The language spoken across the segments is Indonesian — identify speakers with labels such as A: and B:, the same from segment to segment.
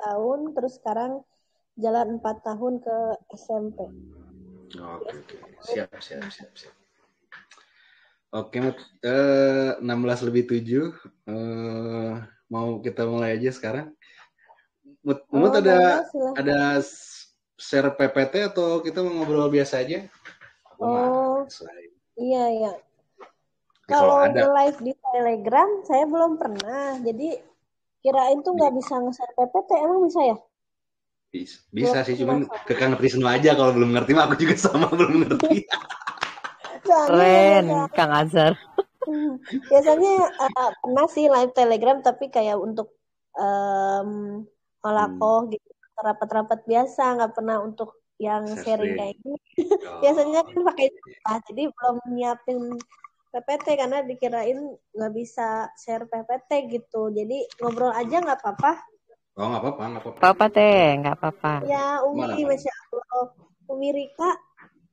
A: tahun, terus sekarang jalan 4 tahun ke SMP.
B: Oke. Siap. Oke, Mut. 16 lebih 7. Mau kita mulai aja sekarang. Mut
A: Boleh, silahkan.
B: ada share PPT atau kita mau ngobrol biasa aja? Aku mah
A: Oh,
B: selain.
A: iya, iya.
B: Ya, kalau
A: Kalau
B: ada.
A: nge-live di Telegram, saya belum pernah. Jadi, kirain tuh nggak bisa nge-share PPT. Emang bisa ya?
B: Bisa
A: Belum
B: sih,
A: pernah.
B: cuman kekang ngerti semua aja. Kalau belum ngerti mah aku juga sama belum ngerti.
A: Soalnya
C: Keren,
A: biasa,
C: Kang Azhar.
A: biasanya pernah sih live Telegram, tapi kayak untuk em ngolakoh gitu, rapat-rapat biasa, nggak pernah untuk yang sharing
B: Sering.
A: kayak gini. Biasanya
B: Oh.
A: kan pakai jadi belum nyiapin PPT karena dikirain nggak bisa share PPT gitu. Jadi ngobrol aja nggak apa-apa.
B: Oh, nggak apa-apa.
C: Apa teh, nggak apa-apa.
A: Ya, Umi,
B: Mana?
A: Masya Allah. Umi Rika,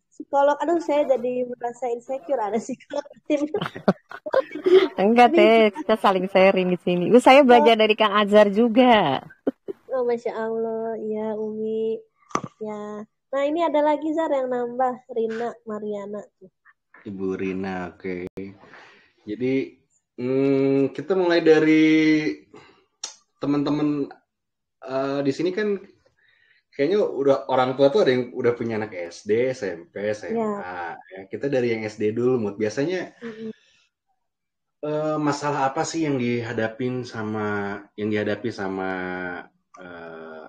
A: psikolog. Aduh, saya jadi merasa insecure ada psikolog di sini.
C: Enggak teh, kita saling sharing di sini. Saya belajar dari Kang Azhar juga.
A: Oh, Masya Allah. Ya, Umi. Ya. Nah, ini ada lagi, Zar, yang nambah. Rina Mariana.
B: Ibu Rina, oke. Jadi kita mulai dari teman-teman di sini kan kayaknya udah orang tua tuh ada yang udah punya anak SD, SMP, SMA. Ya, kita dari yang SD dulu, Mut. Biasanya masalah apa sih yang dihadapi sama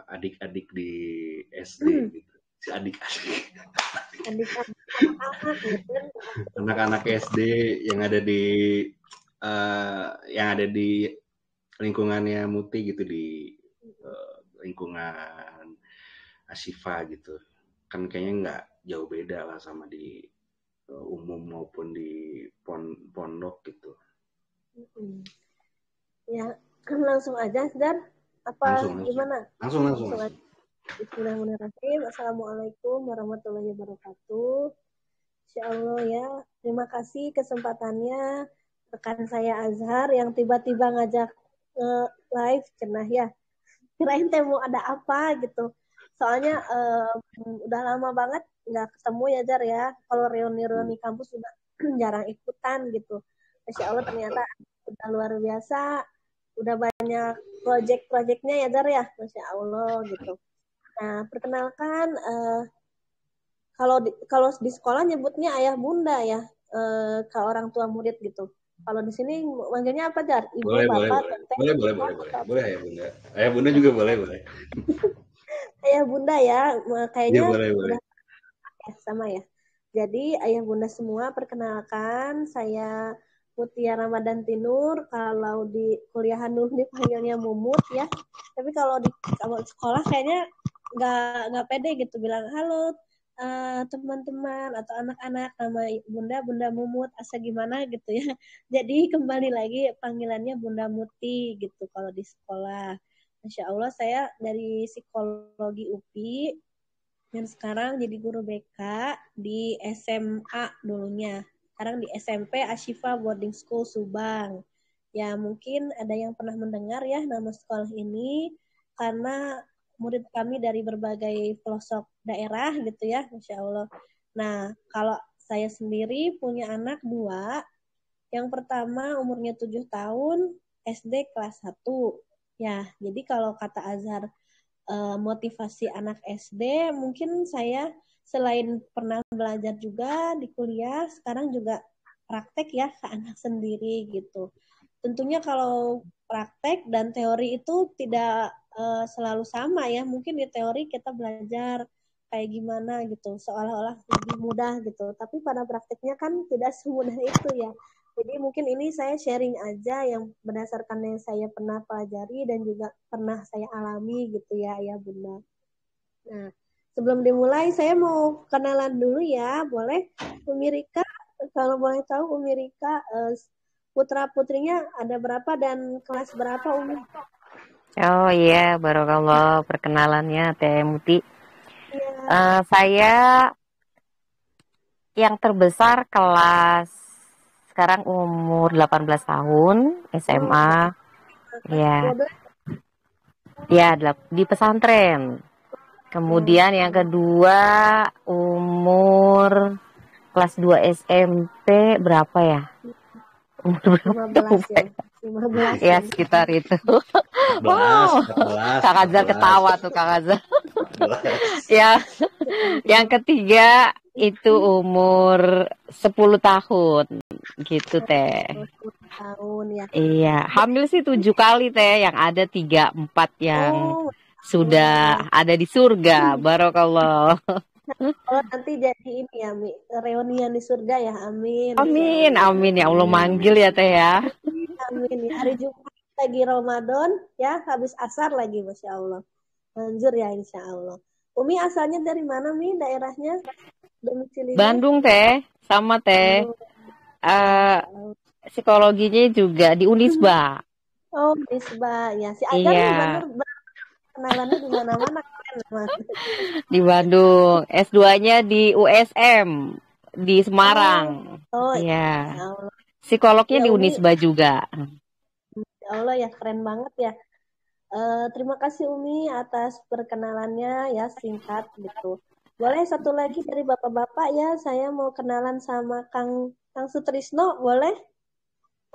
B: adik-adik di SD gitu? Si adik-adik.
A: Adik-adik anak gitu.
B: Anak-anak SD yang ada di lingkungannya Muti gitu, di lingkungan Ashifa gitu. Kan kayaknya nggak jauh beda lah sama di umum maupun di pondok gitu.
A: Ya, langsung aja, Zar. Apa gimana?
B: Langsung.
A: Aja. Bismillahirrahmanirrahim. Assalamualaikum warahmatullahi wabarakatuh. Insya Allah ya. Terima kasih kesempatannya rekan saya Azhar yang tiba-tiba ngajak live cenah ya. Kirain teh mau ada apa gitu. Soalnya udah lama banget nggak ketemu ya Zar ya. Kalau reuni-reuni kampus juga jarang ikutan gitu. Masya Allah ternyata udah luar biasa. Udah banyak project-projectnya ya Zar ya. Masya Allah gitu. Nah, perkenalkan kalau di sekolah nyebutnya ayah bunda ya ke orang tua murid gitu. Kalau di sini manggilnya apa Jar? Ibu,
B: Boleh.
A: bapak, teteh,
B: Boleh ayah bunda. Ayah bunda juga boleh.
A: ayah bunda ya.
B: Iya,
A: Kayaknya
B: boleh.
A: udah sama ya. Jadi ayah bunda semua perkenalkan saya Mutia Ramadan Tinur. Kalau di kuliahan dulu dipanggilnya Mumut ya. Tapi kalau di sekolah kayaknya nggak pede gitu bilang halo teman-teman atau anak-anak nama Bunda Mumut asa gimana gitu ya. Jadi kembali lagi panggilannya Bunda Muti gitu kalau di sekolah. Masya Allah saya dari psikologi UPI dan sekarang jadi guru BK di SMA dulunya. Sekarang di SMP Ashifa Boarding School Subang. Ya mungkin ada yang pernah mendengar ya nama sekolah ini karena murid kami dari berbagai pelosok daerah gitu ya, Masya Allah. Nah, kalau saya sendiri punya anak 2. Yang pertama umurnya 7 tahun, SD kelas 1. Ya, jadi kalau kata Azhar motivasi anak SD, mungkin saya selain pernah belajar juga di kuliah, sekarang juga praktek ya ke anak sendiri gitu. Tentunya kalau praktek dan teori itu tidak selalu sama ya. Mungkin di teori kita belajar kayak gimana gitu, seolah-olah lebih mudah gitu. Tapi pada prakteknya kan tidak semudah itu ya. Jadi mungkin ini saya sharing aja yang berdasarkan yang saya pernah pelajari dan juga pernah saya alami gitu ya, Ayah Bunda. Nah, sebelum dimulai saya mau kenalan dulu ya, boleh Umi Rika? Kalau boleh tahu Umi Rika putra-putrinya ada berapa dan kelas berapa Umi?
C: Oh iya, barakallah perkenalannya Teh Muti.
A: Iya.
C: Saya yang terbesar kelas sekarang umur 18 tahun,
A: Oh,
C: SMA.
A: kelas
C: Ya,
A: 12.
C: Ya, di pesantren. Kemudian yang kedua umur kelas 2 SMP berapa ya? Umur berapa
A: 15 ya. 15
C: ya
A: kan.
C: sekitar itu.
B: 14, 14,
C: Kak Azhar ketawa tuh Kak Azhar.
B: 14.
C: Ya, yang ketiga itu umur 10 tahun gitu Teh.
A: 10 tahun ya.
C: Iya, hamil sih 7 kali Teh, yang ada 3, 4 yang
A: Oh,
C: sudah ada di surga. Barokallah.
A: kalau nanti jadi ini ya, Mi, reunian di surga ya, amin.
C: Amin, amin ya Allah
B: Amin.
C: manggil ya Teh ya.
A: Amin ya. Hari Jumat lagi Ramadan ya, habis asar lagi, Masya Allah. Manjur ya, Insya Allah. Umi asalnya dari mana, Mi, daerahnya? Domisilinya?
C: Bandung Teh, sama Teh.
A: Bandung.
C: Eh, psikologinya juga di Unisba.
A: Oh, Nisba ya. Si Azhar nih
C: Iya,
A: Bandung kenalannya di mana-mana, keren banget.
C: di Bandung. S2-nya di USM di Semarang.
A: Oh,
C: Iya.
A: ya Allah.
C: Psikolognya
A: Ya
C: di
A: Umi,
C: Unisba juga.
A: ya Allah ya, keren banget ya. Terima kasih Umi atas perkenalannya ya, singkat gitu. Boleh satu lagi dari bapak-bapak ya, saya mau kenalan sama Kang Sutrisno, boleh?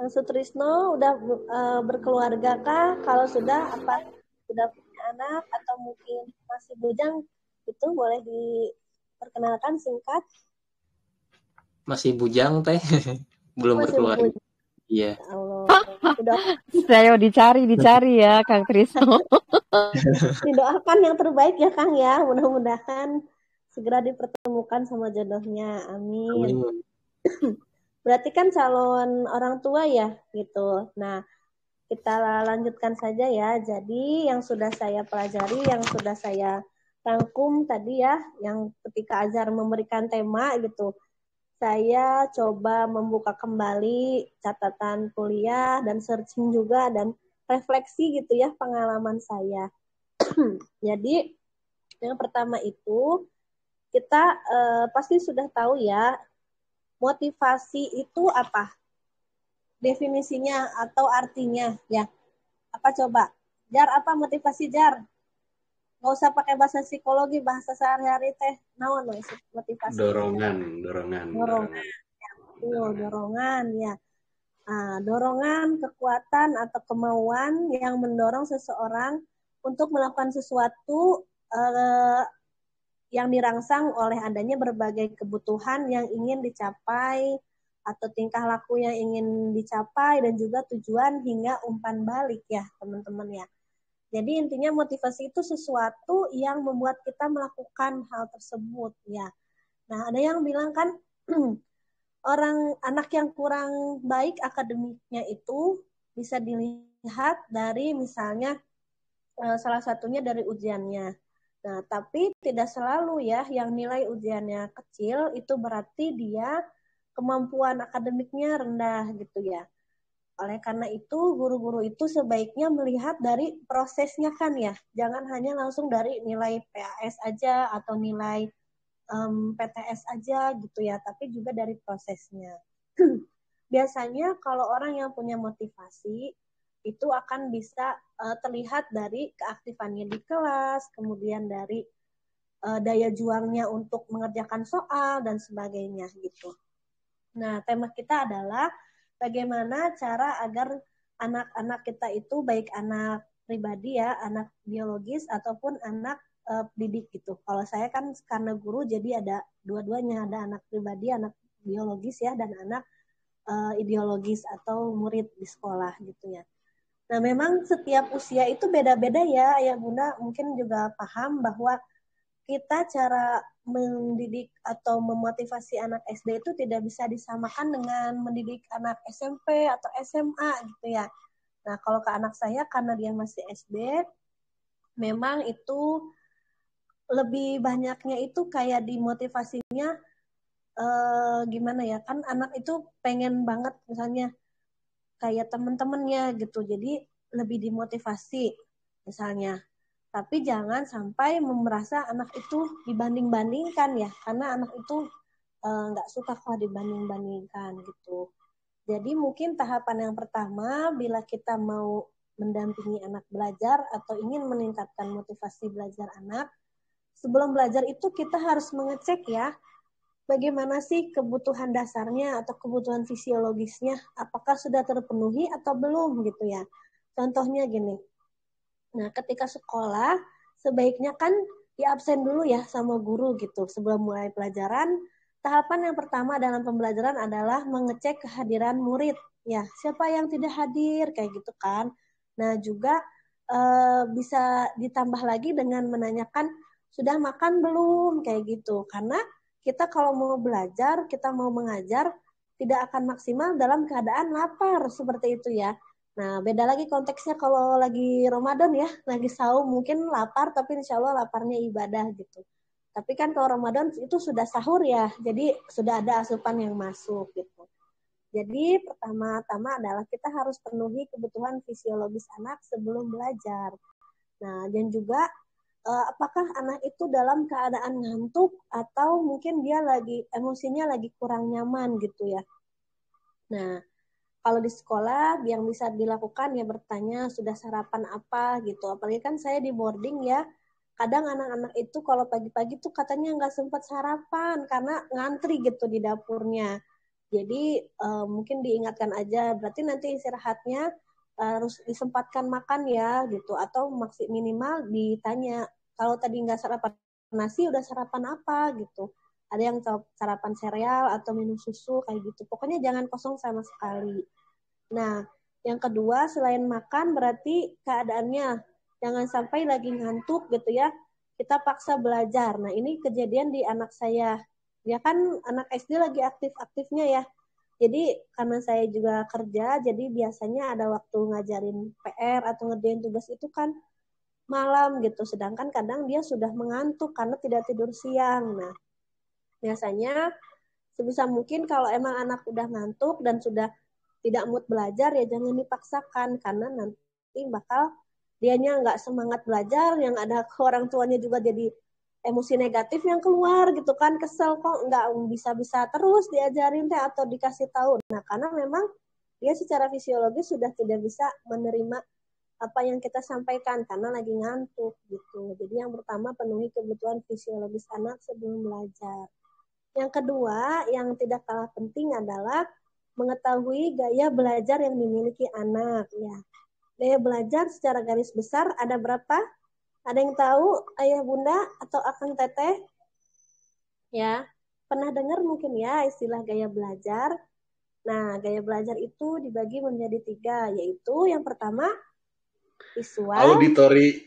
A: Kang Sutrisno udah berkeluarga kah? Kalau sudah, apa sudah punya anak atau mungkin masih bujang? Itu boleh diperkenalkan singkat.
D: Masih bujang teh, belum
A: Masih
D: berkeluarga.
A: bujang.
D: Iya.
A: Ya Allah. Udah
C: Saya dicari ya Kang Trisno.
A: didoakan yang terbaik ya Kang ya. Mudah-mudahan segera dipertemukan sama jodohnya. Amin.
D: Amin.
A: Berarti kan calon orang tua ya gitu. Nah, kita lanjutkan saja ya. Jadi yang sudah saya pelajari, yang sudah saya rangkum tadi ya, yang ketika Azhar memberikan tema gitu, saya coba membuka kembali catatan kuliah dan searching juga dan refleksi gitu ya pengalaman saya. Jadi yang pertama itu kita pasti sudah tahu ya, motivasi itu apa? Definisinya atau artinya ya. Apa coba? Jar, apa motivasi Jar? Nggak usah pakai bahasa psikologi, bahasa sehari-hari teh. Naon motivasi?
B: Dorongan.
A: Dorongan. Dorongan ya. Nah, dorongan, kekuatan atau kemauan yang mendorong seseorang untuk melakukan sesuatu yang dirangsang oleh adanya berbagai kebutuhan yang ingin dicapai atau tingkah laku yang ingin dicapai dan juga tujuan hingga umpan balik ya teman-teman ya. Jadi intinya motivasi itu sesuatu yang membuat kita melakukan hal tersebut ya. Nah, ada yang bilang kan anak yang kurang baik akademiknya itu bisa dilihat dari misalnya salah satunya dari ujiannya. Nah, tapi tidak selalu ya yang nilai ujiannya kecil itu berarti dia kemampuan akademiknya rendah gitu ya. Oleh karena itu, guru-guru itu sebaiknya melihat dari prosesnya kan ya. Jangan hanya langsung dari nilai PAS aja atau nilai PTS aja gitu ya, tapi juga dari prosesnya. Biasanya kalau orang yang punya motivasi, itu akan bisa terlihat dari keaktifannya di kelas, kemudian dari daya juangnya untuk mengerjakan soal, dan sebagainya gitu. Nah, tema kita adalah bagaimana cara agar anak-anak kita itu, baik anak pribadi ya, anak biologis, ataupun anak didik gitu. Kalau saya kan karena guru, jadi ada dua-duanya, ada anak pribadi, anak biologis ya, dan anak ideologis atau murid di sekolah gitu ya. Nah, memang setiap usia itu beda-beda ya, Ayah Bunda mungkin juga paham bahwa kita cara mendidik atau memotivasi anak SD itu tidak bisa disamakan dengan mendidik anak SMP atau SMA gitu ya. Nah, kalau ke anak saya karena dia masih SD, memang itu lebih banyaknya itu kayak dimotivasinya gimana ya, kan anak itu pengen banget misalnya kayak teman-temannya gitu. Jadi lebih dimotivasi misalnya. Tapi jangan sampai merasa anak itu dibanding-bandingkan ya, karena anak itu nggak suka kok dibanding-bandingkan gitu. Jadi mungkin tahapan yang pertama bila kita mau mendampingi anak belajar atau ingin meningkatkan motivasi belajar anak, sebelum belajar itu kita harus mengecek ya, bagaimana sih kebutuhan dasarnya atau kebutuhan fisiologisnya, apakah sudah terpenuhi atau belum gitu ya. Contohnya gini, nah ketika sekolah sebaiknya kan diabsen dulu ya sama guru gitu sebelum mulai pelajaran. Tahapan yang pertama dalam pembelajaran adalah mengecek kehadiran murid. Ya, siapa yang tidak hadir kayak gitu kan. Nah, juga bisa ditambah lagi dengan menanyakan sudah makan belum kayak gitu. Karena kita kalau mau belajar, kita mau mengajar tidak akan maksimal dalam keadaan lapar seperti itu ya. Nah, beda lagi konteksnya kalau lagi Ramadan ya, lagi saum mungkin lapar tapi insya Allah laparnya ibadah gitu. Tapi kan kalau Ramadan itu sudah sahur ya, jadi sudah ada asupan yang masuk gitu. Jadi pertama-tama adalah kita harus penuhi kebutuhan fisiologis anak sebelum belajar. Nah, dan juga apakah anak itu dalam keadaan ngantuk atau mungkin dia lagi emosinya lagi kurang nyaman gitu ya. Nah, kalau di sekolah yang bisa dilakukan ya bertanya sudah sarapan apa gitu. Apalagi kan saya di boarding ya, kadang anak-anak itu kalau pagi-pagi tuh katanya nggak sempat sarapan karena ngantri gitu di dapurnya. Jadi mungkin diingatkan aja, berarti nanti istirahatnya harus disempatkan makan ya gitu. Atau minimal ditanya, kalau tadi nggak sarapan nasi, udah sarapan apa gitu. Ada yang sarapan sereal atau minum susu kayak gitu. Pokoknya jangan kosong sama sekali. Nah, yang kedua selain makan berarti keadaannya jangan sampai lagi ngantuk gitu ya. Kita paksa belajar. Nah, ini kejadian di anak saya. Dia kan anak SD lagi aktif-aktifnya ya. Jadi karena saya juga kerja, jadi biasanya ada waktu ngajarin PR atau ngerjain tugas itu kan malam gitu. Sedangkan kadang dia sudah mengantuk karena tidak tidur siang. Nah, biasanya sebisa mungkin kalau emang anak udah ngantuk dan sudah tidak mood belajar ya jangan dipaksakan karena nanti bakal dianya nggak semangat belajar, yang ada orang tuanya juga jadi emosi negatif yang keluar gitu kan, kesel kok nggak bisa-bisa terus diajarin teh atau dikasih tahu. Nah karena memang dia secara fisiologis sudah tidak bisa menerima apa yang kita sampaikan karena lagi ngantuk gitu. Jadi yang pertama penuhi kebutuhan fisiologis anak sebelum belajar. Yang kedua, yang tidak kalah penting adalah mengetahui gaya belajar yang dimiliki anak. Ya, gaya belajar secara garis besar ada berapa? Ada yang tahu, ayah bunda atau akang teteh? Ya, pernah dengar mungkin ya istilah gaya belajar. Nah, gaya belajar itu dibagi menjadi 3, yaitu yang pertama visual.
B: Auditory.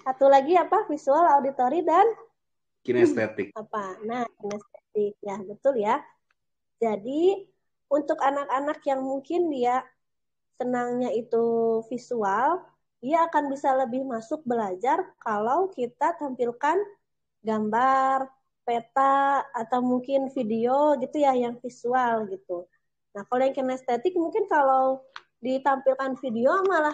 A: Satu lagi apa? Visual, auditory, dan
B: kinestetik.
A: Apa? Nah, kinestetik. Ya, betul ya. Jadi, untuk anak-anak yang mungkin dia senangnya itu visual, dia akan bisa lebih masuk belajar kalau kita tampilkan gambar, peta, atau mungkin video gitu ya, yang visual gitu. Nah, kalau yang kinestetik mungkin kalau ditampilkan video malah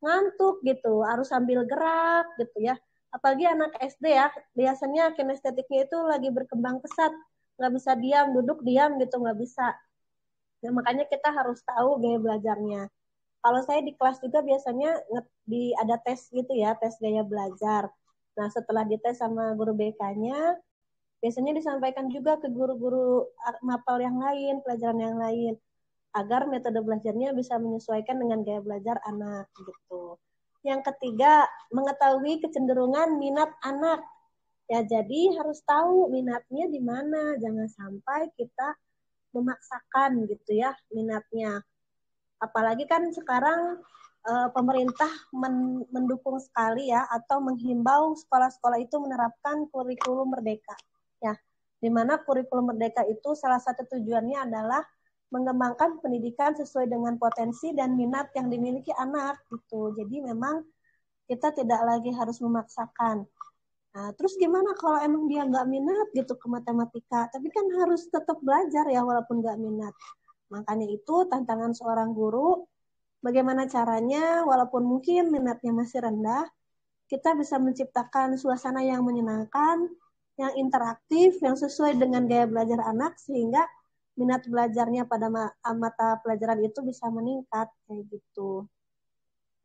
A: ngantuk gitu, harus sambil gerak gitu ya. Apalagi anak SD ya, biasanya kinestetiknya itu lagi berkembang pesat, nggak bisa diam, duduk diam gitu, nggak bisa. Nah, makanya kita harus tahu gaya belajarnya. Kalau saya di kelas juga biasanya ada tes gitu ya, tes gaya belajar. Nah, setelah dites sama guru BK-nya, biasanya disampaikan juga ke guru-guru mapel yang lain, pelajaran yang lain, agar metode belajarnya bisa menyesuaikan dengan gaya belajar anak gitu. Yang ketiga, mengetahui kecenderungan minat anak. Ya, jadi harus tahu minatnya di mana, jangan sampai kita memaksakan gitu ya minatnya. Apalagi kan sekarang pemerintah mendukung sekali ya atau menghimbau sekolah-sekolah itu menerapkan kurikulum merdeka. Ya, di mana kurikulum merdeka itu salah satu tujuannya adalah mengembangkan pendidikan sesuai dengan potensi dan minat yang dimiliki anak gitu. Jadi memang kita tidak lagi harus memaksakan. Nah, terus gimana kalau emang dia nggak minat gitu ke matematika, tapi kan harus tetap belajar ya walaupun nggak minat. Makanya itu tantangan seorang guru, bagaimana caranya walaupun mungkin minatnya masih rendah, kita bisa menciptakan suasana yang menyenangkan, yang interaktif, yang sesuai dengan gaya belajar anak, sehingga minat belajarnya pada mata pelajaran itu bisa meningkat, kayak gitu.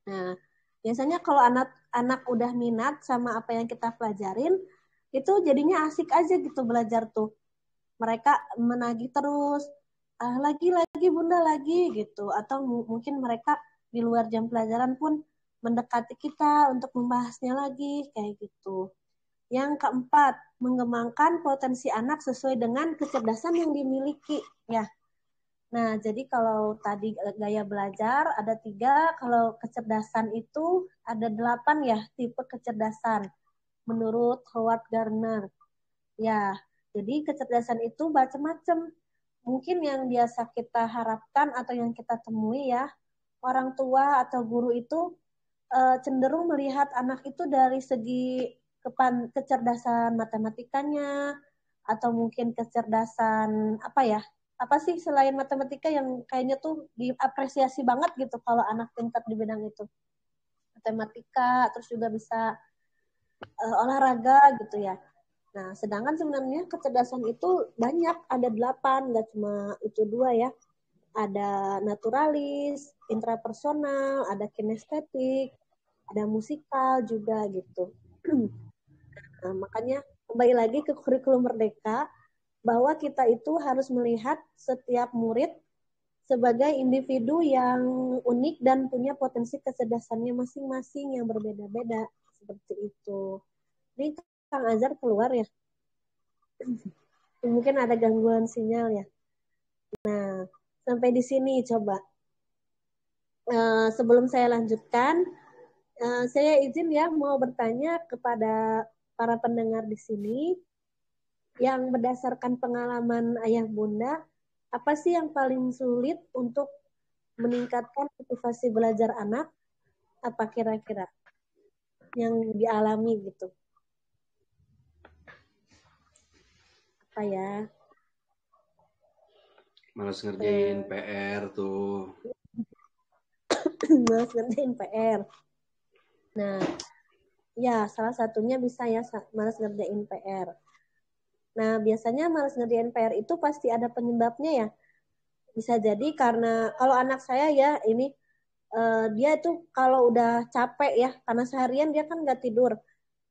A: Nah, biasanya kalau anak-anak udah minat sama apa yang kita pelajarin, itu jadinya asik aja gitu belajar tuh. Mereka menagih terus, lagi bunda lagi gitu. Atau mungkin mereka di luar jam pelajaran pun mendekati kita untuk membahasnya lagi, kayak gitu. Yang keempat, mengembangkan potensi anak sesuai dengan kecerdasan yang dimiliki. Ya, nah, jadi kalau tadi gaya belajar ada 3, kalau kecerdasan itu ada 8 ya tipe kecerdasan menurut Howard Gardner. Ya, jadi kecerdasan itu macam-macam. Mungkin yang biasa kita harapkan atau yang kita temui ya, orang tua atau guru itu cenderung melihat anak itu dari segi kecerdasan matematikanya atau mungkin kecerdasan apa ya, apa sih selain matematika yang kayaknya tuh diapresiasi banget gitu kalau anak pintar di bidang itu, matematika terus juga bisa olahraga gitu ya. Nah, sedangkan sebenarnya kecerdasan itu banyak, ada 8, nggak cuma itu 2 ya. Ada naturalis, intrapersonal, ada kinestetik, ada musikal juga gitu. Nah, makanya kembali lagi ke kurikulum Merdeka, bahwa kita itu harus melihat setiap murid sebagai individu yang unik dan punya potensi kecerdasannya masing-masing yang berbeda-beda. Seperti itu. Ini Kang Azhar keluar ya? Mungkin ada gangguan sinyal ya. Nah, sampai di sini coba. Sebelum saya lanjutkan, saya izin ya mau bertanya kepada para pendengar di sini yang berdasarkan pengalaman ayah bunda, apa sih yang paling sulit untuk meningkatkan motivasi belajar anak? Apa kira-kira yang dialami gitu? Apa ya?
B: Malas ngerjain PR tuh.
A: Malas ngerjain PR. Nah, ya salah satunya bisa ya malas ngerjain PR. Nah, biasanya malas ngerjain PR itu pasti ada penyebabnya ya. Bisa jadi karena kalau anak saya ya ini dia itu kalau udah capek ya karena seharian dia kan nggak tidur.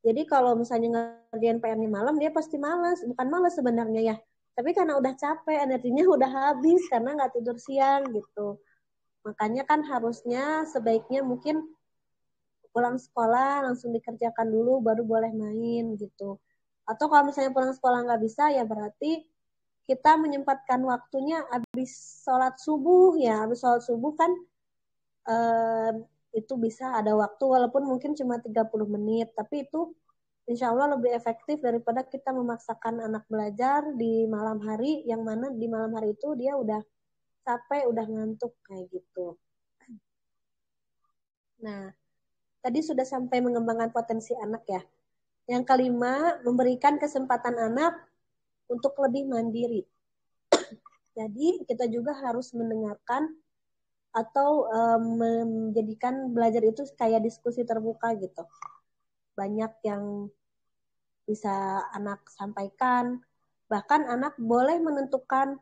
A: Jadi kalau misalnya ngerjain PR-nya malam dia pasti malas, bukan malas sebenarnya ya. Tapi karena udah capek, energinya udah habis karena nggak tidur siang gitu. Makanya kan harusnya sebaiknya mungkin pulang sekolah langsung dikerjakan dulu baru boleh main gitu. Atau kalau misalnya pulang sekolah nggak bisa ya berarti kita menyempatkan waktunya habis sholat subuh ya. Habis sholat subuh kan eh, itu bisa ada waktu walaupun mungkin cuma 30 menit. Tapi itu insya Allah lebih efektif daripada kita memaksakan anak belajar di malam hari yang mana di malam hari itu dia udah capek, udah ngantuk kayak gitu. Nah, tadi sudah sampai mengembangkan potensi anak ya. Yang kelima, memberikan kesempatan anak untuk lebih mandiri. Jadi kita juga harus mendengarkan atau menjadikan belajar itu kayak diskusi terbuka gitu. Banyak yang bisa anak sampaikan. Bahkan anak boleh menentukan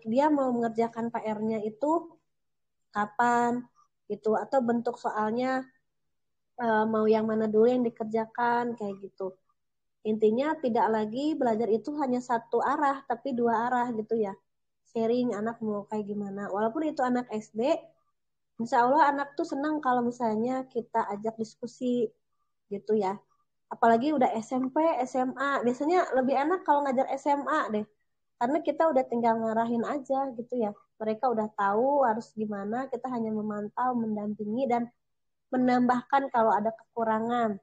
A: dia mau mengerjakan PR-nya itu kapan gitu atau bentuk soalnya mau yang mana dulu yang dikerjakan kayak gitu. Intinya tidak lagi belajar itu hanya satu arah, tapi 2 arah gitu ya. Sharing anak mau kayak gimana. Walaupun itu anak SD, insya Allah anak tuh senang kalau misalnya kita ajak diskusi gitu ya. Apalagi udah SMP, SMA. Biasanya lebih enak kalau ngajar SMA deh. Karena kita udah tinggal ngarahin aja gitu ya. Mereka udah tahu harus gimana, kita hanya memantau, mendampingi, dan menambahkan kalau ada kekurangan.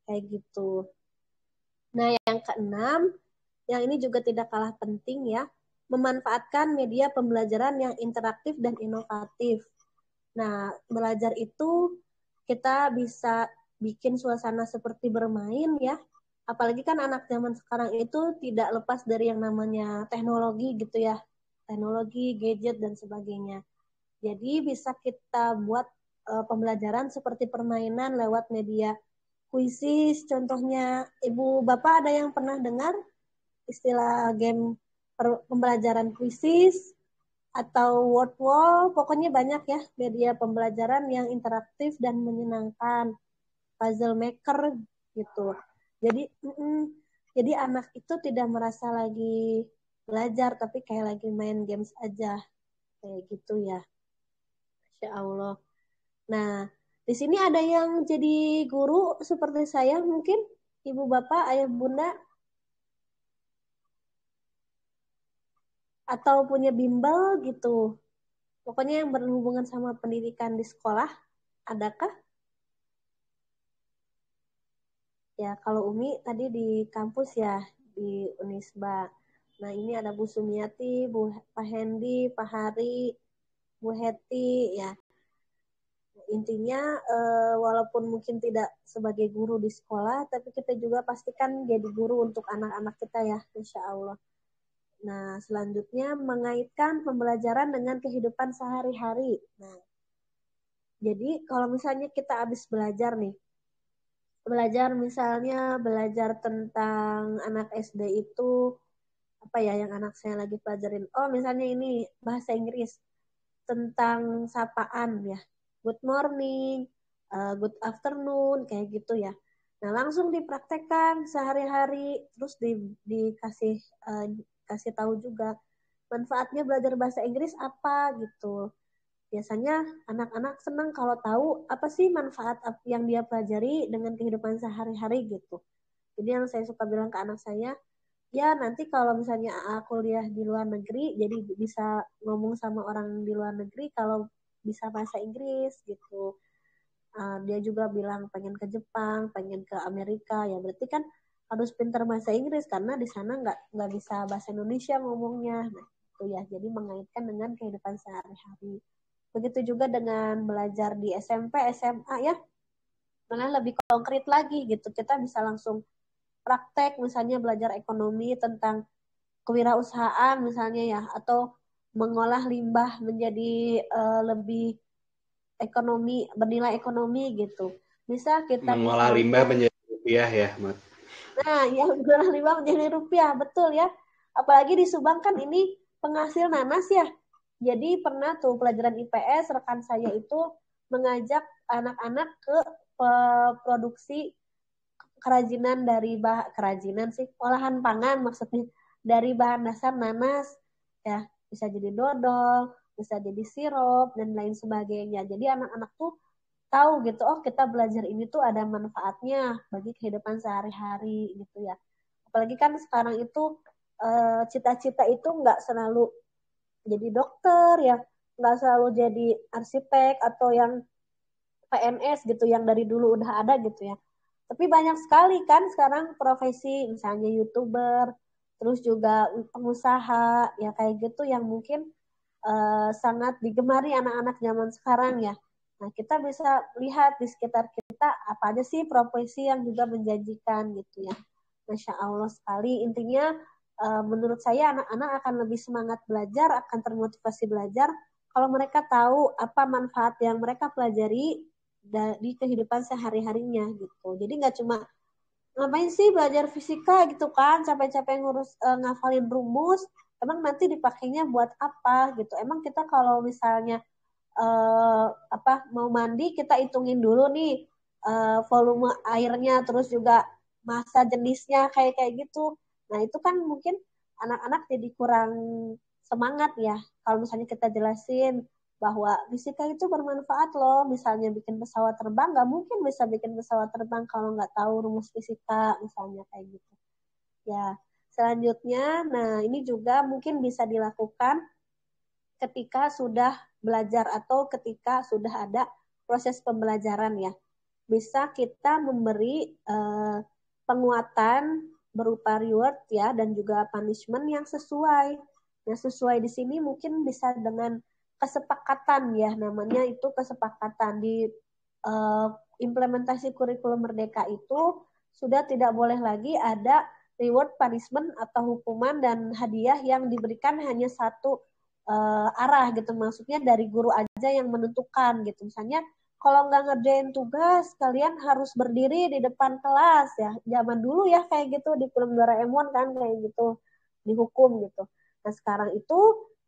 A: Kayak gitu. Nah, yang keenam, yang ini juga tidak kalah penting ya, memanfaatkan media pembelajaran yang interaktif dan inovatif. Nah, belajar itu kita bisa bikin suasana seperti bermain ya. Apalagi kan anak zaman sekarang itu tidak lepas dari yang namanya teknologi gitu ya. Teknologi, gadget, dan sebagainya. Jadi bisa kita buat pembelajaran seperti permainan lewat media kuisis. Contohnya, Ibu Bapak ada yang pernah dengar istilah game pembelajaran kuisis atau word wall, pokoknya banyak ya media pembelajaran yang interaktif dan menyenangkan, puzzle maker gitu. Jadi jadi anak itu tidak merasa lagi belajar tapi kayak lagi main games aja kayak gitu ya. Masya Allah. Nah, di sini ada yang jadi guru seperti saya mungkin, ibu bapak, ayah bunda, atau punya bimbel gitu. Pokoknya yang berhubungan sama pendidikan di sekolah, adakah? Ya, kalau Umi tadi di kampus ya, di Unisba. Nah, ini ada Bu Sumiati, Pak Hendi, Pak Hari, Bu Heti, ya. Intinya, walaupun mungkin tidak sebagai guru di sekolah, tapi kita juga pastikan jadi guru untuk anak-anak kita ya, Insya Allah. Nah, selanjutnya mengaitkan pembelajaran dengan kehidupan sehari-hari. Nah, jadi kalau misalnya kita habis belajar nih, belajar tentang anak SD itu apa ya yang anak saya lagi pelajarin. Oh, misalnya ini bahasa Inggris tentang sapaan ya. Good morning, good afternoon, kayak gitu ya. Nah, langsung dipraktekkan sehari-hari, terus dikasih kasih tahu juga manfaatnya belajar bahasa Inggris apa gitu. Biasanya anak-anak senang kalau tahu apa sih manfaat yang dia pelajari dengan kehidupan sehari-hari gitu. Jadi yang saya suka bilang ke anak saya, ya nanti kalau misalnya aku kuliah di luar negeri, jadi bisa ngomong sama orang di luar negeri kalau bisa bahasa Inggris gitu. Dia juga bilang pengen ke Jepang, pengen ke Amerika, ya berarti kan harus pintar bahasa Inggris karena di sana nggak bisa bahasa Indonesia ngomongnya. Nah, itu ya, jadi mengaitkan dengan kehidupan sehari-hari. Begitu juga dengan belajar di SMP, SMA ya, malah lebih konkret lagi gitu. Kita bisa langsung praktek, misalnya belajar ekonomi tentang kewirausahaan misalnya ya, atau mengolah limbah menjadi lebih bernilai ekonomi gitu. Bisa kita
B: Mengolah limbah
A: misalnya,
B: menjadi rupiah ya, Mat.
A: nah ya mengolah limbah menjadi rupiah, betul ya. Apalagi di Subang kan ini penghasil nanas ya. Jadi pernah tuh pelajaran IPS, rekan saya itu mengajak anak-anak ke produksi kerajinan kerajinan sih, olahan pangan maksudnya dari bahan dasar nanas ya, bisa jadi dodol, bisa jadi sirup dan lain sebagainya. Jadi anak-anak tuh tahu gitu, oh kita belajar ini tuh ada manfaatnya bagi kehidupan sehari-hari gitu ya. Apalagi kan sekarang itu cita-cita itu nggak selalu jadi dokter ya, nggak selalu jadi arsitek atau yang PNS gitu yang dari dulu udah ada gitu ya. Tapi banyak sekali kan sekarang profesi, misalnya YouTuber, terus juga pengusaha, ya kayak gitu yang mungkin sangat digemari anak-anak zaman sekarang ya. Nah, kita bisa lihat di sekitar kita apa aja sih profesi yang juga menjanjikan gitu ya. Masya Allah sekali. Intinya menurut saya anak-anak akan lebih semangat belajar, akan termotivasi belajar kalau mereka tahu apa manfaat yang mereka pelajari di kehidupan sehari-harinya gitu. Jadi nggak cuma ngapain sih belajar fisika gitu kan, capek-capek ngurus ngafalin rumus, emang nanti dipakainya buat apa gitu. Emang kita kalau misalnya mau mandi kita hitungin dulu nih volume airnya, terus juga massa jenisnya kayak kayak gitu. Nah, itu kan mungkin anak-anak jadi kurang semangat ya. Kalau misalnya kita jelasin bahwa fisika itu bermanfaat loh, misalnya bikin pesawat terbang, nggak mungkin bisa bikin pesawat terbang kalau nggak tahu rumus fisika, misalnya kayak gitu. Ya, selanjutnya, nah ini juga mungkin bisa dilakukan ketika sudah belajar atau ketika sudah ada proses pembelajaran ya. Bisa kita memberi penguatan berupa reward ya dan juga punishment yang sesuai. Yang sesuai di sini mungkin bisa dengan kesepakatan ya, namanya itu kesepakatan di implementasi kurikulum Merdeka itu sudah tidak boleh lagi ada reward, punishment atau hukuman dan hadiah yang diberikan hanya satu arah gitu. Maksudnya dari guru aja yang menentukan gitu. Misalnya kalau nggak ngerjain tugas, kalian harus berdiri di depan kelas ya. Zaman dulu ya kayak gitu di film Doraemon kan kayak gitu, dihukum gitu. Nah sekarang itu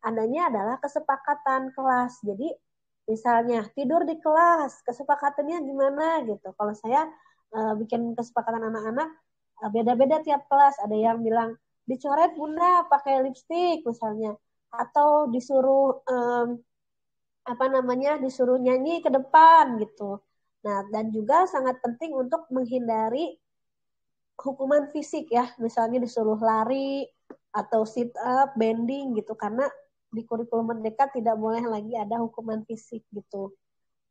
A: adanya adalah kesepakatan kelas. Jadi misalnya tidur di kelas, kesepakatannya gimana gitu. Kalau saya bikin kesepakatan anak-anak beda-beda tiap kelas. Ada yang bilang dicoret bunda pakai lipstik misalnya, atau disuruh disuruh nyanyi ke depan gitu. Nah, dan juga sangat penting untuk menghindari hukuman fisik ya, misalnya disuruh lari atau sit up, bending gitu, karena di kurikulum Merdeka tidak boleh lagi ada hukuman fisik gitu,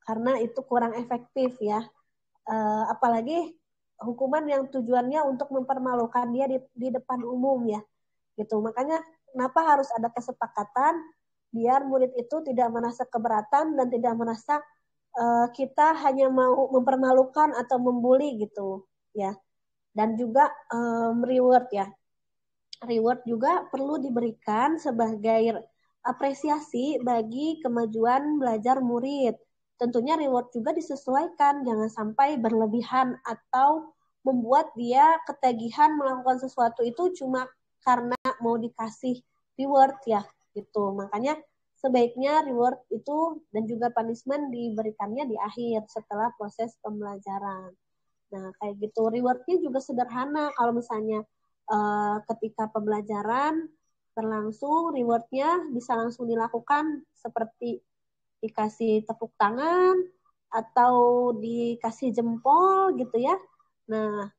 A: karena itu kurang efektif ya. Apalagi hukuman yang tujuannya untuk mempermalukan dia di depan umum ya, gitu. Makanya kenapa harus ada kesepakatan biar murid itu tidak merasa keberatan dan tidak merasa kita hanya mau mempermalukan atau membuli gitu ya. Dan juga reward ya. Reward juga perlu diberikan sebagai apresiasi bagi kemajuan belajar murid. Tentunya reward juga disesuaikan, jangan sampai berlebihan atau membuat dia ketagihan melakukan sesuatu itu cuma karena mau dikasih reward ya, gitu. Makanya sebaiknya reward itu dan juga punishment diberikannya di akhir setelah proses pembelajaran. Nah, kayak gitu. Rewardnya juga sederhana. Kalau misalnya ketika pembelajaran berlangsung, rewardnya bisa langsung dilakukan seperti dikasih tepuk tangan atau dikasih jempol gitu ya. Nah,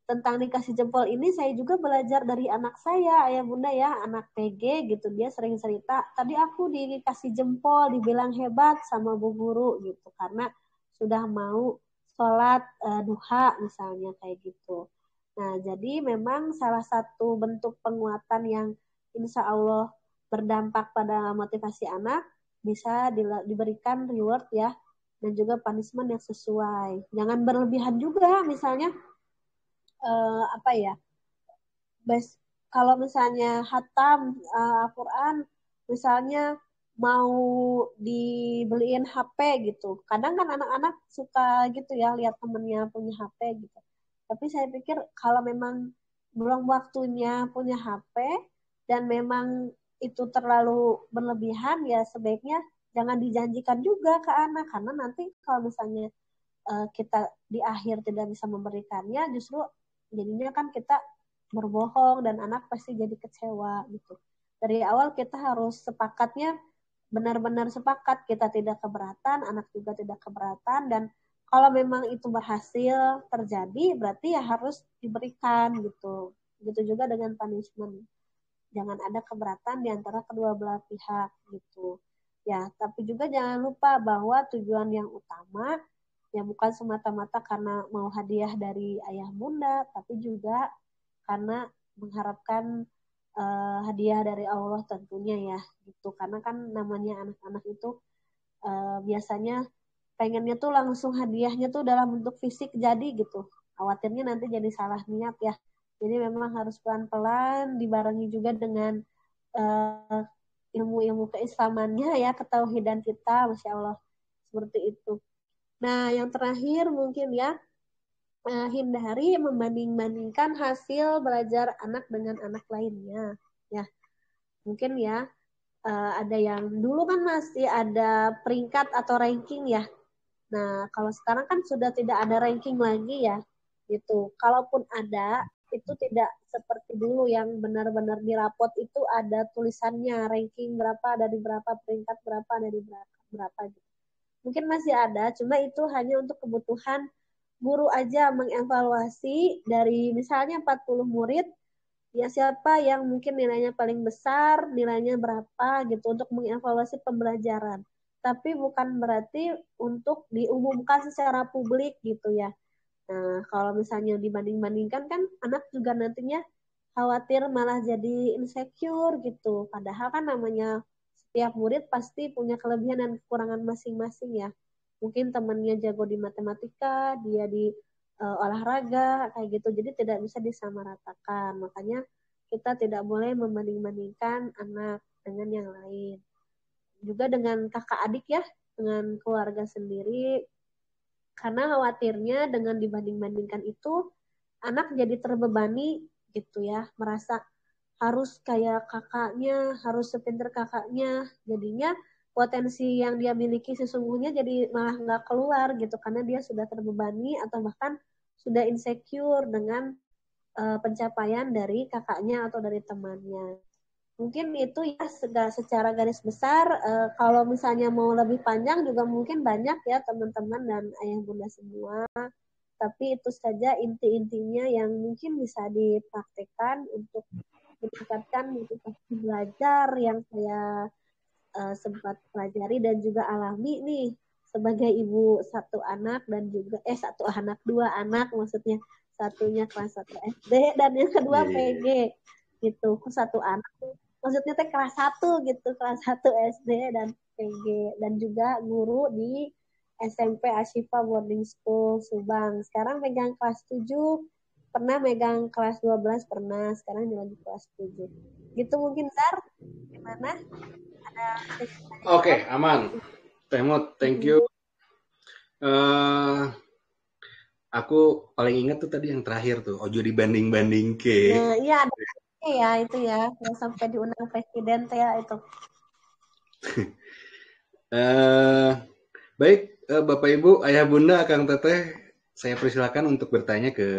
A: tentang dikasih jempol ini saya juga belajar dari anak saya, ayah bunda ya, anak PG gitu. Dia sering cerita, tadi aku dikasih jempol, dibilang hebat sama bu guru gitu, karena sudah mau sholat duha misalnya kayak gitu. Nah, jadi memang salah satu bentuk penguatan yang insya Allah berdampak pada motivasi anak bisa diberikan reward ya, dan juga punishment yang sesuai. Jangan berlebihan juga, misalnya apa ya, kalau misalnya hatam Al-Quran misalnya mau dibeliin HP gitu, kadang kan anak-anak suka gitu ya lihat temennya punya HP gitu. Tapi saya pikir kalau memang belum waktunya punya HP dan memang itu terlalu berlebihan, ya sebaiknya jangan dijanjikan juga ke anak, karena nanti kalau misalnya kita di akhir tidak bisa memberikannya, justru jadinya kan kita berbohong dan anak pasti jadi kecewa gitu. Dari awal kita harus sepakatnya benar-benar sepakat, kita tidak keberatan, anak juga tidak keberatan, dan kalau memang itu berhasil terjadi berarti ya harus diberikan gitu. Begitu juga dengan punishment. Jangan ada keberatan di antara kedua belah pihak gitu. Ya, tapi juga jangan lupa bahwa tujuan yang utama ya bukan semata-mata karena mau hadiah dari ayah bunda, tapi juga karena mengharapkan hadiah dari Allah tentunya ya gitu. Karena kan namanya anak-anak itu biasanya pengennya tuh langsung hadiahnya tuh dalam bentuk fisik jadi gitu. Khawatirnya nanti jadi salah niat ya. Jadi memang harus pelan-pelan dibarengi juga dengan uh, ilmu-ilmu keislamannya ya, ketauhidan kita, Masya Allah. Seperti itu. Nah, yang terakhir mungkin ya, hindari membanding-bandingkan hasil belajar anak dengan anak lainnya. Ya, mungkin ya, ada yang dulu kan masih ada peringkat atau ranking ya. Nah, kalau sekarang kan sudah tidak ada ranking lagi ya, gitu. Kalaupun ada, itu tidak seperti dulu yang benar-benar di rapot itu ada tulisannya ranking berapa, dari berapa, peringkat berapa, dari berapa gitu. Mungkin masih ada, cuma itu hanya untuk kebutuhan guru aja mengevaluasi dari misalnya 40 murid, ya siapa yang mungkin nilainya paling besar, nilainya berapa gitu, untuk mengevaluasi pembelajaran. Tapi bukan berarti untuk diumumkan secara publik gitu ya. Nah, kalau misalnya dibanding-bandingkan kan anak juga nantinya khawatir malah jadi insecure gitu. Padahal kan namanya setiap murid pasti punya kelebihan dan kekurangan masing-masing ya. Mungkin temannya jago di matematika, dia di olahraga kayak gitu. Jadi tidak bisa disamaratakan. Makanya kita tidak boleh membanding-bandingkan anak dengan yang lain. Juga dengan kakak adik ya, dengan keluarga sendiri. Karena khawatirnya dengan dibanding-bandingkan itu anak jadi terbebani gitu ya, merasa harus kayak kakaknya, harus sepinter kakaknya. Jadinya potensi yang dia miliki sesungguhnya jadi malah nggak keluar gitu karena dia sudah terbebani atau bahkan sudah insecure dengan pencapaian dari kakaknya atau dari temannya. Mungkin itu ya secara garis besar. Kalau misalnya mau lebih panjang juga mungkin banyak ya teman-teman dan ayah bunda semua. Tapi itu saja inti-intinya yang mungkin bisa dipraktekkan untuk meningkatkan motivasi belajar yang saya sempat pelajari dan juga alami nih sebagai ibu satu anak dan juga satu anak dua anak maksudnya, satunya kelas 1 SD dan yang kedua PG gitu. Satu anak maksudnya teh kelas 1 gitu, kelas 1 SD dan PG, dan juga guru di SMP Ashifa Boarding School Subang. Sekarang megang kelas 7, pernah megang kelas 12 pernah, sekarang lagi kelas 7. Gitu mungkin Zar, gimana?
B: Oke, aman. Temot, thank you. Aku paling ingat tuh tadi yang terakhir tuh, ojo dibanding-banding ke.
A: Nah, iya ada ya itu ya, yang sampai diundang presiden ya itu.
B: Baik, Bapak Ibu, Ayah Bunda, Kang Teteh, saya persilakan untuk bertanya ke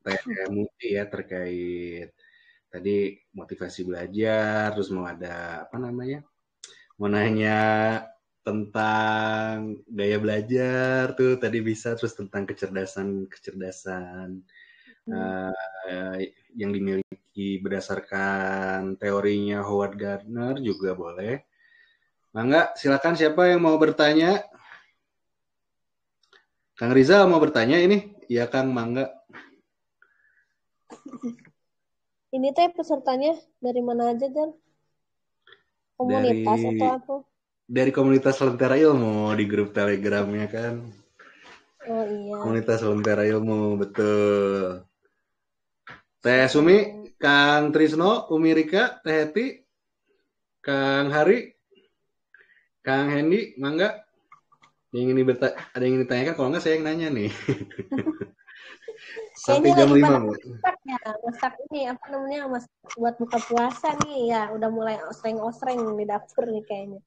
B: Teh Muti ya terkait tadi motivasi belajar, terus mau ada apa namanya? Mau nanya tentang gaya belajar tuh tadi bisa, terus tentang kecerdasan yang dimiliki berdasarkan teorinya Howard Gardner juga boleh. Mangga, silakan siapa yang mau bertanya? Kang Rizal mau bertanya ini? Iya Kang, mangga.
A: Ini teh pesertanya dari mana aja, Jan? Komunitas atau apa?
B: Dari komunitas Lentera Ilmu di grup Telegramnya kan.
A: Oh iya.
B: Komunitas Lentera Ilmu, betul. Teh Sumi, Kang Trisno, Umi Rika, Teh Heti, Kang Hari, Kang Hendy, mangga. Ada yang ingin ditanyakan, kalau nggak saya yang nanya nih. Sampai jam 5.
A: Masak ini apa namanya, masak buat buka puasa nih ya, udah mulai osreng-osreng di dapur nih kayaknya.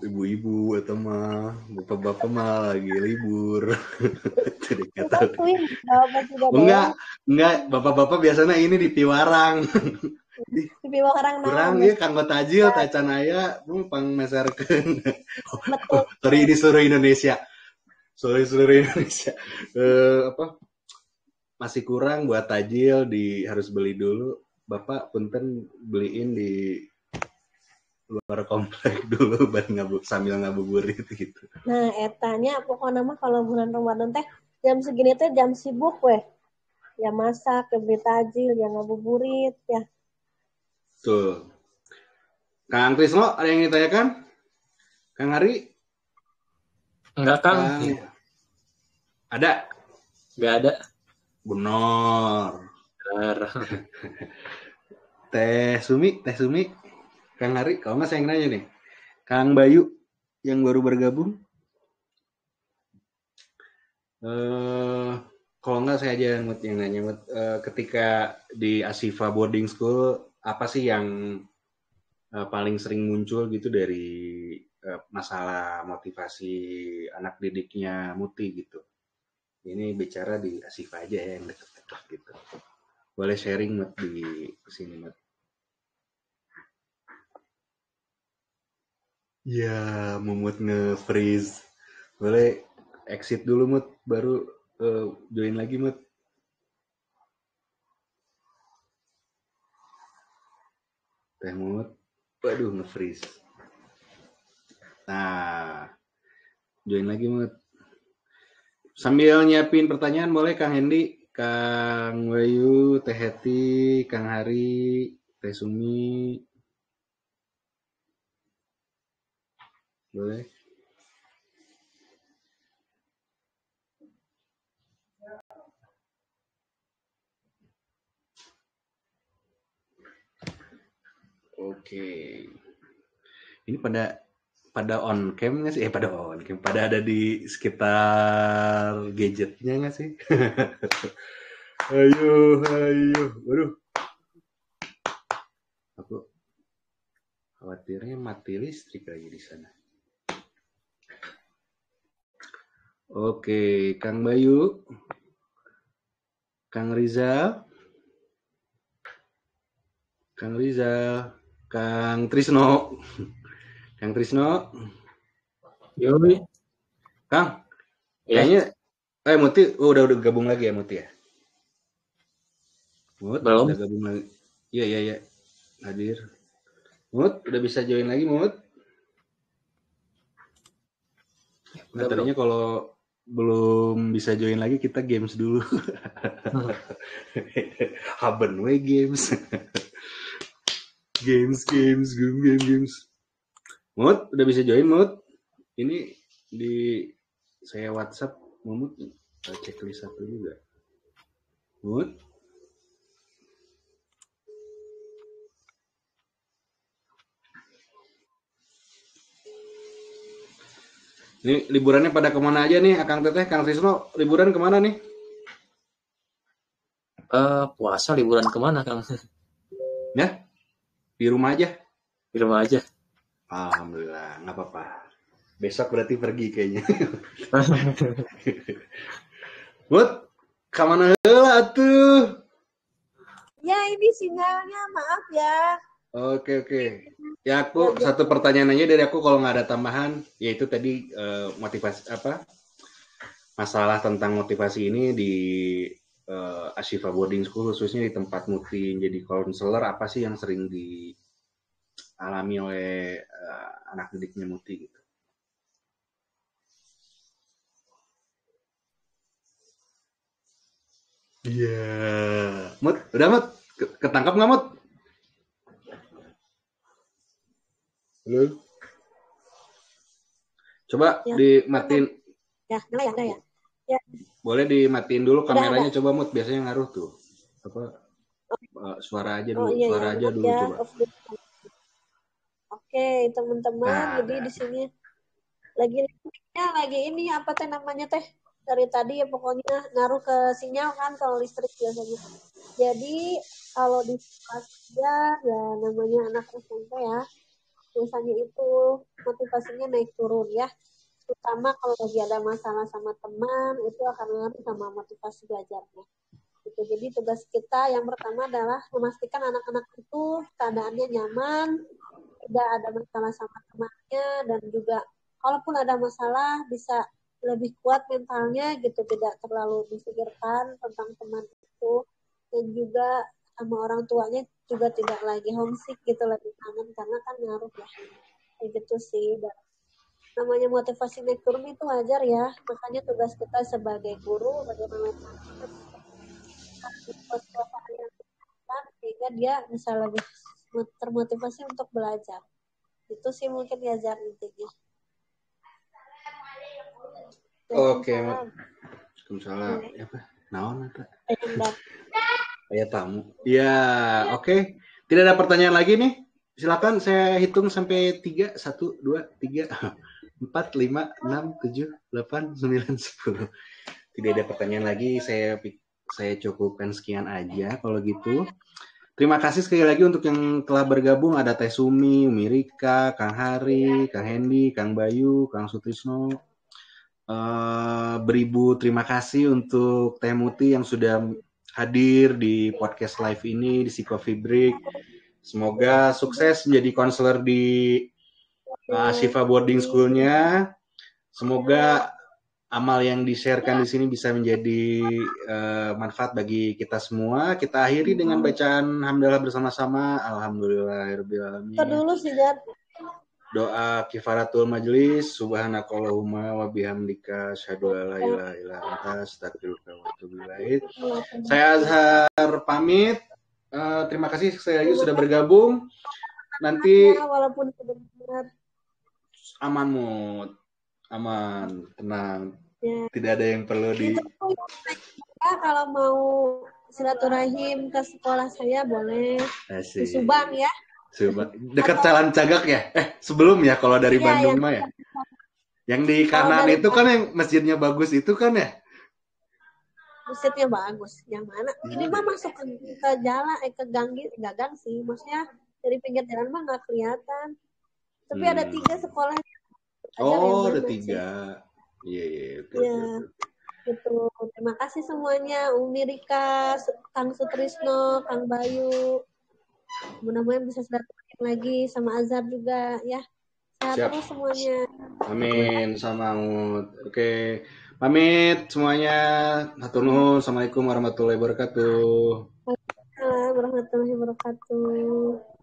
B: Ibu-ibu atau mah bapak-bapak mah lagi libur. Enggak, bapak-bapak biasanya ini di Piwarang.
A: Di Piwarang
B: kurang ya Kanggo Tajil tacan aya pang meserkeun. Sorry, ini seluruh Indonesia. Masih kurang buat tajil, harus beli dulu. Bapak punten beliin di luar komplek dulu sambil ngabuburit gitu.
A: Nah, etanya pokoknya mah kalau bulan Ramadan teh jam segini teh jam sibuk weh. Ya masak, ya beli tajil, ya ngabuburit ya.
B: Tuh. Kang Trisno, ada yang ditanyakan? Kang Hari?
D: Enggak, Kang.
B: Ada?
D: Enggak ada.
B: Benar. Teh Sumi. Kang Hari, kalau nggak saya yang nanya nih. Kang Bayu yang baru bergabung. Kalau nggak saya aja yang nanya. Ketika di Ashifa Boarding School, apa sih yang paling sering muncul gitu dari masalah motivasi anak didiknya Muti gitu? Ini bicara di Ashifa aja ya, yang dekat-dekat gitu. Boleh sharing Mut di sini Mut. Ya, Mumut nge-freeze. Boleh exit dulu Mut, baru join lagi Mut. Teh Mut, waduh nge-freeze. Nah, join lagi Mut. Sambil nyiapin pertanyaan boleh Kang Hendy, Kang Wayu, Teh Heti, Kang Hari, Teh Sumi. Boleh. Oke. Ini pada on cam nggak sih? Pada on cam. Pada ada di sekitar gadgetnya nggak sih? Ayo. Waduh. Khawatirnya mati listrik lagi di sana. Oke, Kang Bayu, Kang Rizal, Kang Trisno, Kang Trisno,
D: Yoi.
B: Kang,
D: Ya,
B: kayaknya, Muti, udah gabung lagi ya Muti ya? Mut,
D: belum.
B: udah gabung lagi. Iya, hadir. Mut, udah bisa join lagi Mut? Nah,
D: Udah belum.
B: tadinya kalau belum bisa join lagi kita games dulu. Haben we games. games. Mut, udah bisa join Mut? Ini di saya WhatsApp Mut, checklist satu juga. Mut. Ini liburannya pada kemana aja nih, Akang Teteh, Kang Trisno, liburan kemana nih?
D: Puasa liburan kemana, Kang?
B: Ya, di rumah aja.
D: Di rumah aja.
B: Alhamdulillah, nggak apa-apa. Besok berarti pergi kayaknya. Mut, kemana heula tuh?
A: Ya ini sinyalnya, maaf ya.
B: Oke. Ya aku satu pertanyaan aja dari aku kalau nggak ada tambahan, yaitu tadi motivasi apa? Masalah tentang motivasi ini di Ashifa Boarding School khususnya di tempat Muti jadi konselor, apa sih yang sering dialami oleh anak didiknya Muti gitu? Iya. Mut, udah Mut? Ketangkap nggak Mut? Halo? Coba
A: Ya.
B: dimatiin.
A: Ya, nyala ya, ada ya. Ya.
B: Boleh dimatiin dulu kameranya,
A: Udah.
B: coba Mut, biasanya ngaruh tuh. Apa suara aja dulu,
A: Iya,
B: suara
A: ya,
B: aja dulu
A: ya.
B: coba.
A: Oke, teman-teman,
B: Nah,
A: jadi di sini lagi ini apa teh namanya teh dari tadi ya pokoknya ngaruh ke sinyal kan kalau listrik biasanya. Jadi kalau di kelas ya namanya anak SMP ya biasanya itu motivasinya naik turun ya. Terutama kalau lagi ada masalah sama teman itu akan ngaruh sama motivasi belajarnya. Gitu. Jadi tugas kita yang pertama adalah memastikan anak-anak itu keadaannya nyaman, tidak ada masalah sama temannya dan juga kalaupun ada masalah bisa lebih kuat mentalnya gitu, tidak terlalu difikirkan tentang teman itu dan juga sama orang tuanya juga tidak lagi homesick gitu, lagi kangen karena kan ngaruh ya kayak gitu sih. Dan namanya motivasi naik turun itu wajar ya, makanya tugas kita sebagai guru bagaimana suasana yang sehingga dia bisa lebih termotivasi untuk belajar. Itu sih mungkin ya Jar intinya.
B: Oke, Waalaikumsalam. Apa? Naon apa? Ayah tamu. Ya, oke. Tidak ada pertanyaan lagi nih. Silakan saya hitung sampai 3, 1, 2, 3, 4, 5, 6, 7, 8, 9, 10. Tidak ada pertanyaan lagi. Saya cukupkan sekian aja kalau gitu. Terima kasih sekali lagi untuk yang telah bergabung. Ada Teh Sumi, Umi Rika, Kang Hari, Kang Hendy, Kang Bayu, Kang Sutrisno. Beribu terima kasih untuk Teh Muti yang sudah hadir di podcast live ini di Psikofi Break. Semoga sukses menjadi konselor di Ashifa Boarding School-nya. Semoga amal yang di-sharekan di sini bisa menjadi manfaat bagi kita semua. Kita akhiri dengan bacaan hamdalah bersama-sama. Alhamdulillahirabbil alamin.
A: Kita dulu sih, Jar.
B: Doa kifaratul majlis, subhanakallahumma wa bihamdika asyhadu an la ilaha illa anta astaghfiruka wa atubu ilaik. Saya Azhar pamit. Terima kasih sekali lagi sudah bergabung. Nanti
A: walaupun sebentar
B: aman Mut. Aman, tenang.
A: ya.
B: Tidak ada yang perlu di
A: Kalau mau silaturahim ke sekolah saya boleh di Subang ya.
B: Subang. Dekat Jalan Cagak ya? Sebelum ya kalau dari Bandung mah ya. Yang di kanan itu kan yang masjidnya bagus itu kan ya?
A: Masjidnya bagus. Yang mana? Ini mah masuk ke jalan ke gang sih. Maksudnya Dari pinggir jalan mah nggak kelihatan. Tapi ada 3 sekolah yang ajar yang
B: Oh, ada
A: mana sih?
B: 3. Iya, iya, oke,
A: Ya,
B: oke.
A: gitu. Terima kasih semuanya, Umi Rika, Kang Sutrisno, Kang Bayu. Mudah-mudahan bisa silaturahim lagi sama Azhar juga ya. Sehat
B: Siap.
A: terus semuanya.
B: Amin, sama Mut. Oke, pamit semuanya. Hatur nuhun. Assalamualaikum warahmatullahi wabarakatuh.
A: Waalaikumsalam warahmatullahi wabarakatuh.